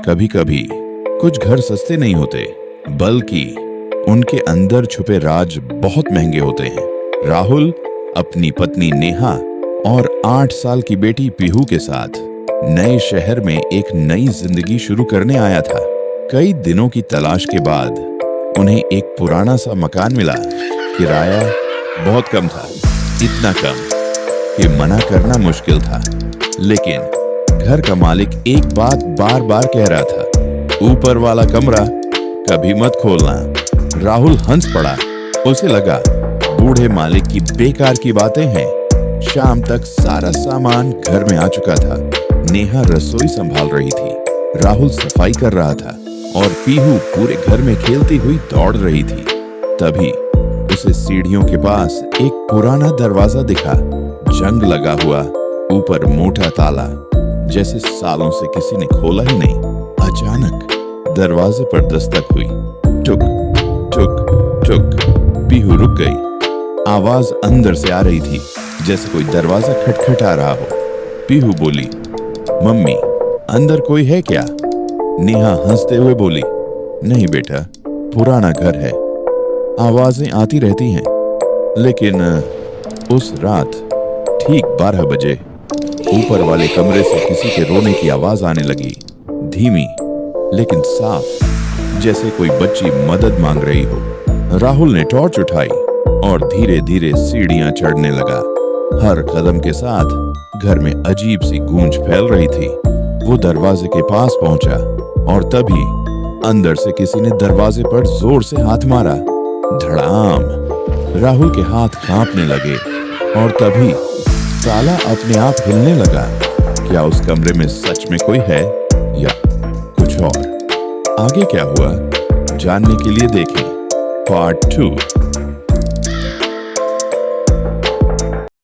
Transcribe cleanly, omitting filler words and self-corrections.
कभी कभी कुछ घर सस्ते नहीं होते, बल्कि उनके अंदर छुपे राज बहुत महंगे होते हैं। राहुल अपनी पत्नी नेहा और 8 साल की बेटी पीहू के साथ नए शहर में एक नई जिंदगी शुरू करने आया था। कई दिनों की तलाश के बाद उन्हें एक पुराना सा मकान मिला। किराया बहुत कम था, इतना कम कि मना करना मुश्किल था। लेकिन घर का मालिक एक बात बार बार कह रहा था, ऊपर वाला कमरा कभी मत खोलना। राहुल हंस पड़ा। उसे लगा बूढ़े मालिक की बेकार की बातें हैं। शाम तक सारा सामान घर में आ चुका था। नेहा रसोई संभाल रही थी, राहुल सफाई कर रहा था और पीहू पूरे घर में खेलती हुई दौड़ रही थी। तभी उसे सीढ़ियों के पास एक पुराना दरवाजा दिखा, जंग लगा हुआ, ऊपर मोटा ताला, जैसे सालों से किसी ने खोला ही नहीं। अचानक दरवाजे पर दस्तक हुई। टुक टुक टुक। पीहू रुक गई। आवाज अंदर से आ रही थी, जैसे कोई दरवाजा खटखटा रहा हो। पीहू बोली, मम्मी, अंदर कोई है क्या? नेहा हंसते हुए बोली, नहीं बेटा, पुराना घर है, आवाजें आती रहती हैं। लेकिन उस रात ठीक 12 बजे ऊपर वाले कमरे से किसी के रोने की आवाज आने लगी, धीमी लेकिन साफ, जैसे कोई बच्ची मदद मांग रही हो। राहुल ने टॉर्च उठाई और धीरे धीरे सीढ़ियां चढ़ने लगा। हर कदम के साथ घर में अजीब सी गूंज फैल रही थी। वो दरवाजे के पास पहुंचा और तभी अंदर से किसी ने दरवाजे पर जोर से हाथ मारा। धड़ाम। राहुल के हाथ कांपने लगे और तभी ताला अपने आप हिलने लगा। क्या उस कमरे में सच में कोई है या कुछ और? आगे क्या हुआ जानने के लिए देखें पार्ट 2।